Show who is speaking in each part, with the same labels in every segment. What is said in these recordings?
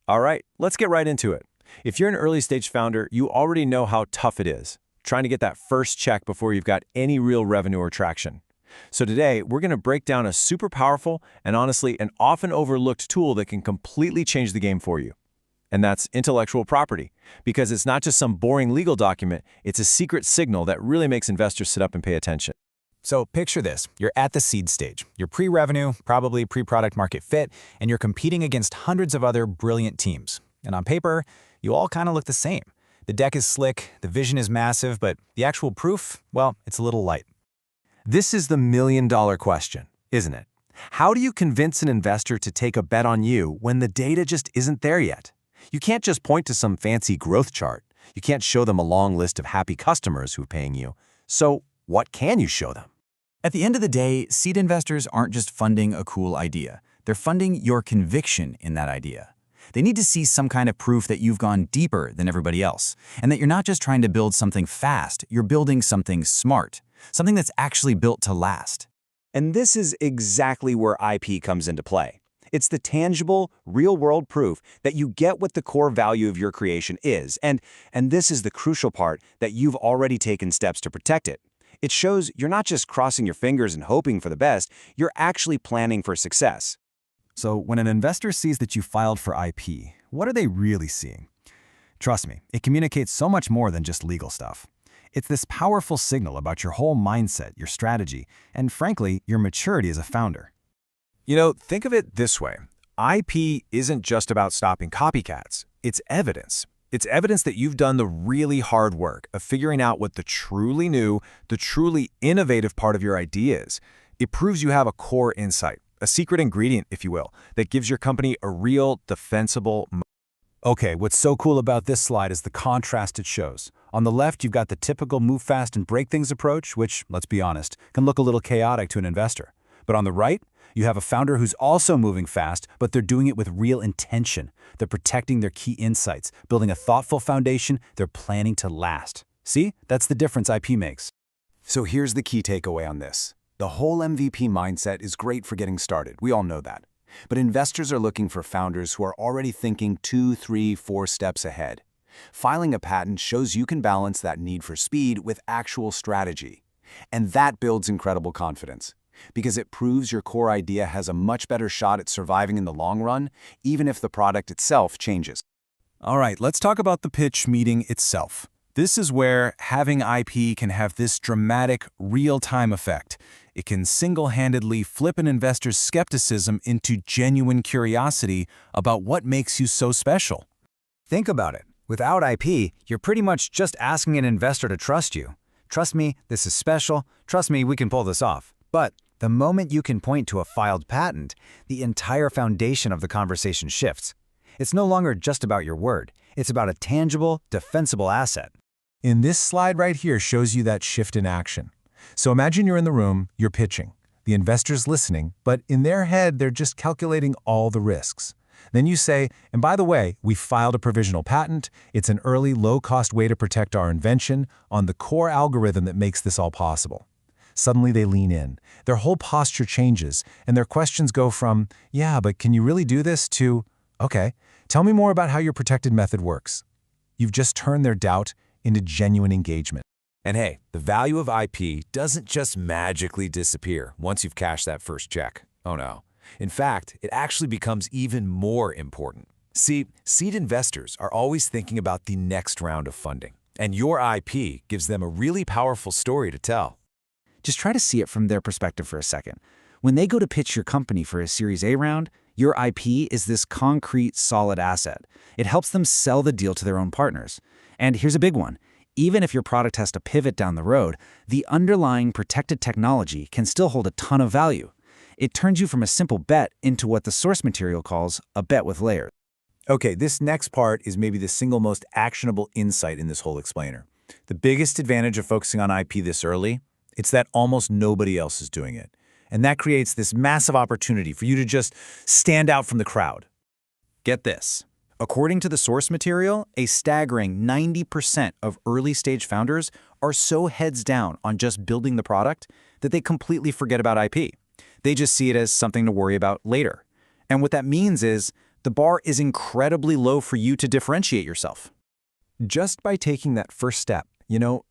Speaker 1: All right, let's get right into it. If you're an early stage founder, you already know how tough it is, trying to get that first check before you've got any real revenue or traction. So today, we're going to break down a super powerful and honestly an often overlooked tool that can completely change the game for you. And that's intellectual property, because it's not just some boring legal document, it's a secret signal that really makes investors sit up and pay attention.
Speaker 2: So picture this. You're at the seed stage. You're pre-revenue, probably pre-product market fit, and you're competing against hundreds of other brilliant teams. And on paper, you all kind of look the same. The deck is slick, the vision is massive, but the actual proof, well, it's a little light.
Speaker 1: This is the million-dollar question, isn't it? How do you convince an investor to take a bet on you when the data just isn't there yet? You can't just point to some fancy growth chart. You can't show them a long list of happy customers who are paying you. So what can you show them?
Speaker 2: At the end of the day, seed investors aren't just funding a cool idea. They're funding your conviction in that idea. They need to see some kind of proof that you've gone deeper than everybody else, and that you're not just trying to build something fast, you're building something smart, something that's actually built to last.
Speaker 3: And this is exactly where IP comes into play. It's the tangible, real-world proof that you get what the core value of your creation is, and this is the crucial part, that you've already taken steps to protect it. It shows you're not just crossing your fingers and hoping for the best, you're actually planning for success.
Speaker 4: So when an investor sees that you filed for IP, what are they really seeing? Trust me, it communicates so much more than just legal stuff. It's this powerful signal about your whole mindset, your strategy, and frankly, your maturity as a founder.
Speaker 1: You know, think of it this way. IP isn't just about stopping copycats. It's evidence. It's evidence that you've done the really hard work of figuring out what the truly new, the truly innovative part of your idea is. It proves you have a core insight, a secret ingredient, if you will, that gives your company a real, defensible moat.
Speaker 4: Okay, what's so cool about this slide is the contrast it shows. On the left, you've got the typical move fast and break things approach, which, let's be honest, can look a little chaotic to an investor. But on the right, you have a founder who's also moving fast, but they're doing it with real intention. They're protecting their key insights, building a thoughtful foundation they're planning to last. See? That's the difference IP makes.
Speaker 3: So here's the key takeaway on this. The whole MVP mindset is great for getting started. We all know that. But investors are looking for founders who are already thinking 2, 3, 4 steps ahead. Filing a patent shows you can balance that need for speed with actual strategy. And that builds incredible confidence, because it proves your core idea has a much better shot at surviving in the long run, even if the product itself changes.
Speaker 4: All right, let's talk about the pitch meeting itself. This is where having IP can have this dramatic, real-time effect. It can single-handedly flip an investor's skepticism into genuine curiosity about what makes you so special.
Speaker 2: Think about it. Without IP, you're pretty much just asking an investor to trust you. Trust me, this is special. Trust me, we can pull this off. But the moment you can point to a filed patent, the entire foundation of the conversation shifts. It's no longer just about your word. It's about a tangible, defensible asset.
Speaker 4: In this slide right here shows you that shift in action. So imagine you're in the room, you're pitching. The investor's listening, but in their head, they're just calculating all the risks. Then you say, and by the way, we filed a provisional patent. It's an early, low-cost way to protect our invention on the core algorithm that makes this all possible. Suddenly they lean in. Their whole posture changes, and their questions go from, yeah, but can you really do this, to, okay, tell me more about how your protected method works. You've just turned their doubt into genuine engagement.
Speaker 1: And hey, the value of IP doesn't just magically disappear once you've cashed that first check. Oh no. In fact, it actually becomes even more important. See, seed investors are always thinking about the next round of funding, and your IP gives them a really powerful story to tell.
Speaker 2: Just try to see it from their perspective for a second. When they go to pitch your company for a Series A round, your IP is this concrete, solid asset. It helps them sell the deal to their own partners. And here's a big one. Even if your product has to pivot down the road, the underlying protected technology can still hold a ton of value. It turns you from a simple bet into what the source material calls a bet with layers.
Speaker 3: Okay, this next part is maybe the single most actionable insight in this whole explainer. The biggest advantage of focusing on IP this early, it's that almost nobody else is doing it. And that creates this massive opportunity for you to just stand out from the crowd. Get this. According to the source material, a staggering 90% of early-stage founders are so heads down on just building the product that they completely forget about IP. They just see it as something to worry about later. And what that means is
Speaker 2: The bar is incredibly low for you to differentiate yourself.
Speaker 1: Just by taking that first step,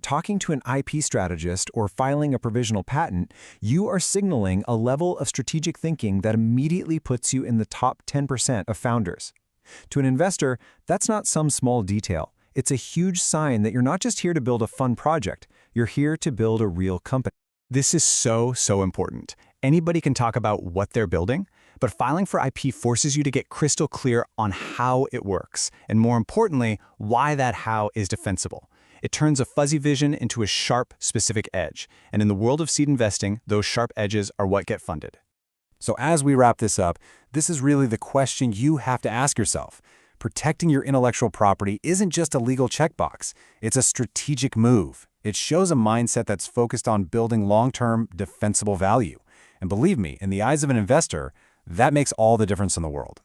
Speaker 1: talking to an IP strategist or filing a provisional patent, you are signaling a level of strategic thinking that immediately puts you in the top 10% of founders. To an investor, that's not some small detail. It's a huge sign that you're not just here to build a fun project, you're here to build a real company.
Speaker 5: This is so important. Anybody can talk about what they're building, but filing for IP forces you to get crystal clear on how it works, and more importantly, why that how is defensible. It turns a fuzzy vision into a sharp, specific edge, and in the world of seed investing, those sharp edges are what get funded.
Speaker 4: So as we wrap this up, this is really the question you have to ask yourself. Protecting your intellectual property isn't just a legal checkbox. It's a strategic move. It shows a mindset that's focused on building long-term, defensible value. And believe me, in the eyes of an investor, that makes all the difference in the world.